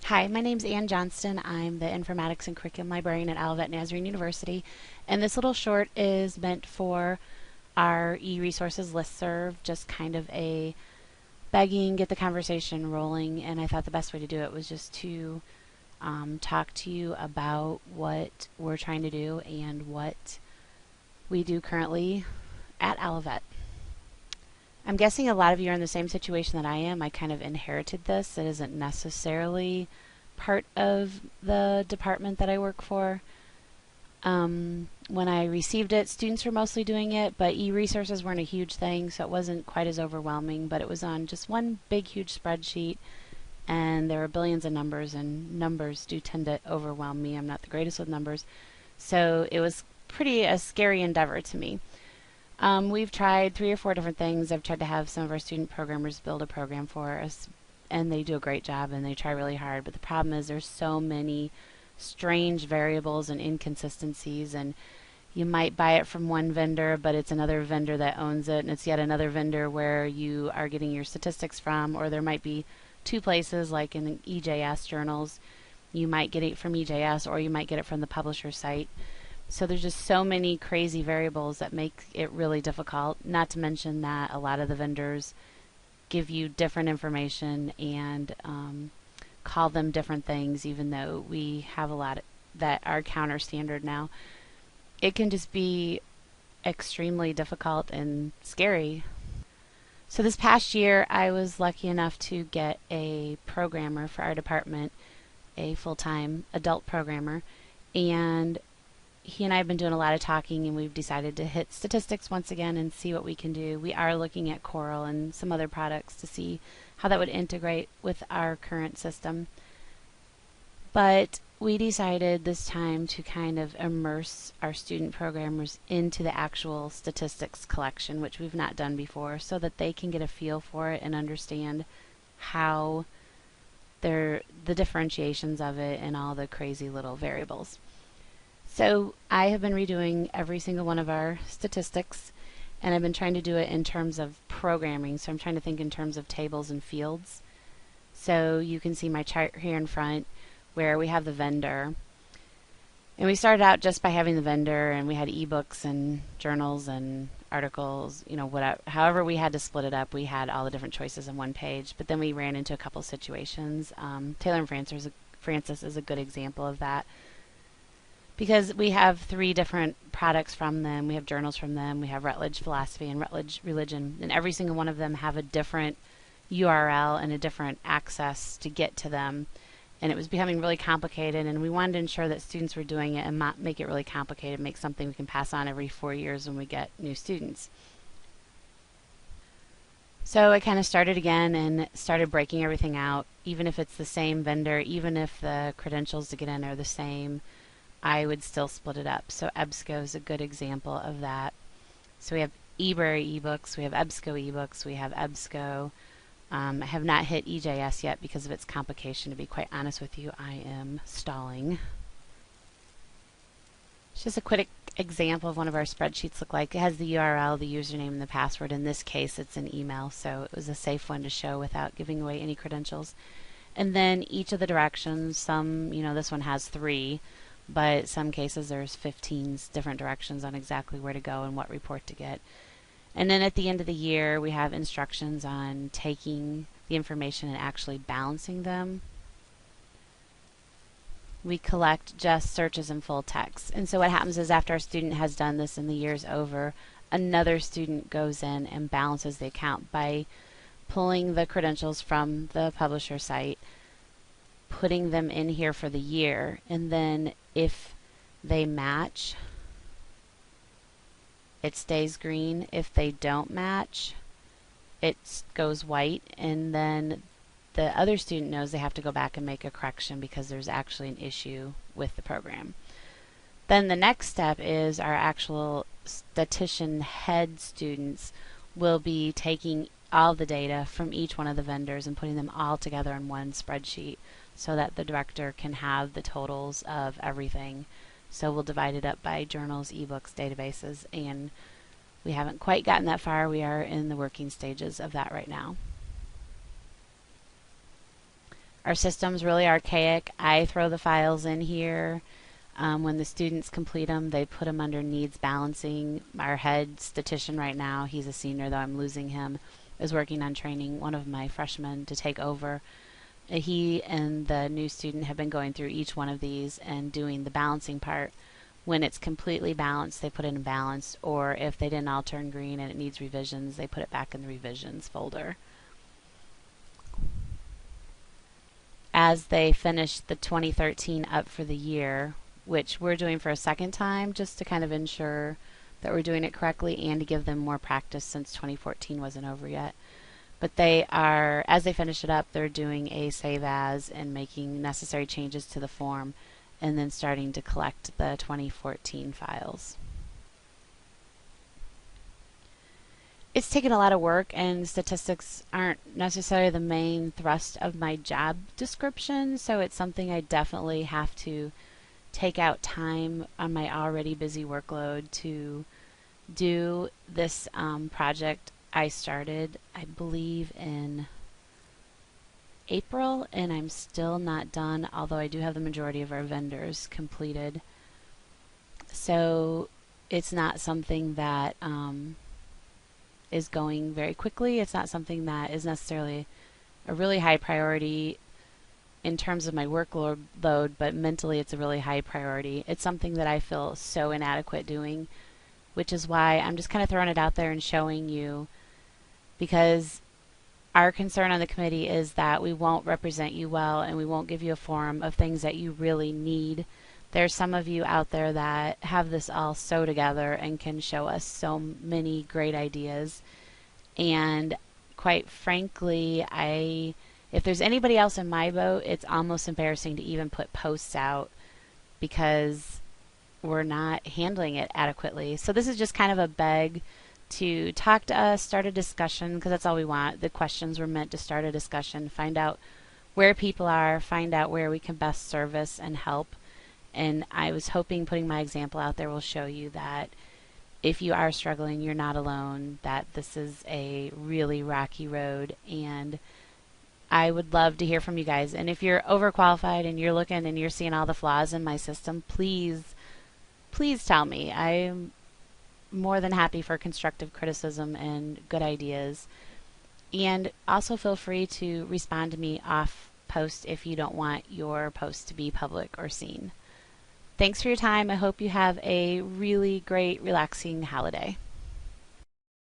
Hi, my name's Ann Johnston. I'm the Informatics and Curriculum Librarian at Olivet Nazarene University, and this little short is meant for our e-resources listserv, just kind of a begging, get the conversation rolling, and I thought the best way to do it was just to talk to you about what we're trying to do and what we do currently at Olivet. I'm guessing a lot of you are in the same situation that I am. I kind of inherited this. It isn't necessarily part of the department that I work for. When I received it, students were mostly doing it, but e-resources weren't a huge thing, so it wasn't quite as overwhelming, but it was on just one big, huge spreadsheet, and there were billions of numbers, and numbers do tend to overwhelm me. I'm not the greatest with numbers, so it was pretty a scary endeavor to me. We've tried 3 or 4 different things. I've tried to have some of our student programmers build a program for us, and they do a great job, and they try really hard, but the problem is there's so many strange variables and inconsistencies, and you might buy it from one vendor, but it's another vendor that owns it, and it's yet another vendor where you are getting your statistics from, or there might be 2 places, like in the EJS journals. You might get it from EJS, or you might get it from the publisher site. So there's just so many crazy variables that make it really difficult, not to mention that a lot of the vendors give you different information and call them different things, even though we have a lot that are counter standard now. It can just be extremely difficult and scary. So this past year, I was lucky enough to get a programmer for our department, a full-time adult programmer, and he and I have been doing a lot of talking, and we've decided to hit statistics once again and see what we can do. We are looking at Coral and some other products to see how that would integrate with our current system. But we decided this time to kind of immerse our student programmers into the actual statistics collection, which we've not done before, so that they can get a feel for it and understand how the differentiations of it and all the crazy little variables. So I have been redoing every single one of our statistics, and I've been trying to do it in terms of programming. So I'm trying to think in terms of tables and fields. So you can see my chart here in front where we have the vendor. And we started out just by having the vendor, and we had ebooks and journals and articles, whatever. However we had to split it up, we had all the different choices on one page. But then we ran into a couple situations. Taylor and Francis is a good example of that, because we have 3 different products from them. We have journals from them. We have Rutledge Philosophy and Rutledge Religion, and every single one of them have a different URL and a different access to get to them. And it was becoming really complicated, and we wanted to ensure that students were doing it and not make it really complicated, make something we can pass on every 4 years when we get new students. So I kind of started again and started breaking everything out, even if it's the same vendor, even if the credentials to get in are the same, I would still split it up. So EBSCO is a good example of that. So we have eBrary ebooks, we have EBSCO ebooks, we have EBSCO. I have not hit EJS yet because of its complication. To be quite honest with you, I am stalling. It's just a quick example of one of our spreadsheets look like. It has the URL, the username, and the password. In this case, it's an email, so it was a safe one to show without giving away any credentials. And then each of the directions, some, this one has 3, but some cases there's 15 different directions on exactly where to go and what report to get. And then at the end of the year, we have instructions on taking the information and actually balancing them. We collect just searches and full text. And so what happens is after our student has done this and the year's over, another student goes in and balances the account by pulling the credentials from the publisher site, putting them in here for the year, and then if they match, it stays green. If they don't match, it goes white, and then the other student knows they have to go back and make a correction because there's actually an issue with the program. Then the next step is our actual statistician head students will be taking all the data from each one of the vendors and putting them all together in one spreadsheet so that the director can have the totals of everything. So we'll divide it up by journals, ebooks, databases, and we haven't quite gotten that far. We are in the working stages of that right now. Our system's really archaic. I throw the files in here. When the students complete them, they put them under needs balancing. Our head statistician right now, he's a senior though I'm losing him, is working on training one of my freshmen to take over. He and the new student have been going through each one of these and doing the balancing part. When it's completely balanced, they put it in balanced, or if they didn't all turn green and it needs revisions, they put it back in the revisions folder. As they finish the 2013 up for the year, which we're doing for a second time just to kind of ensure that we're doing it correctly and to give them more practice since 2014 wasn't over yet. But they are, as they finish it up, they're doing a save as and making necessary changes to the form and then starting to collect the 2014 files. It's taken a lot of work, and statistics aren't necessarily the main thrust of my job description, so it's something I definitely have to take out time on my already busy workload to do. This project I started, I believe, in April, and I'm still not done, although I do have the majority of our vendors completed. So it's not something that is going very quickly. It's not something that is necessarily a really high priority in terms of my workload, but mentally it's a really high priority. It's something that I feel so inadequate doing, which is why I'm just kind of throwing it out there and showing you, because our concern on the committee is that we won't represent you well and we won't give you a forum of things that you really need. There's some of you out there that have this all so together and can show us so many great ideas. And quite frankly, if there's anybody else in my boat, it's almost embarrassing to even put posts out because we're not handling it adequately. So this is just kind of a beg to talk to us, start a discussion, because that's all we want. The questions were meant to start a discussion, find out where people are, find out where we can best service and help. And I was hoping putting my example out there will show you that if you are struggling, you're not alone, that this is a really rocky road, and I would love to hear from you guys. And if you're overqualified and you're looking and you're seeing all the flaws in my system, please tell me. I'm more than happy for constructive criticism and good ideas. And also feel free to respond to me off post if you don't want your post to be public or seen. Thanks for your time. I hope you have a really great, relaxing holiday.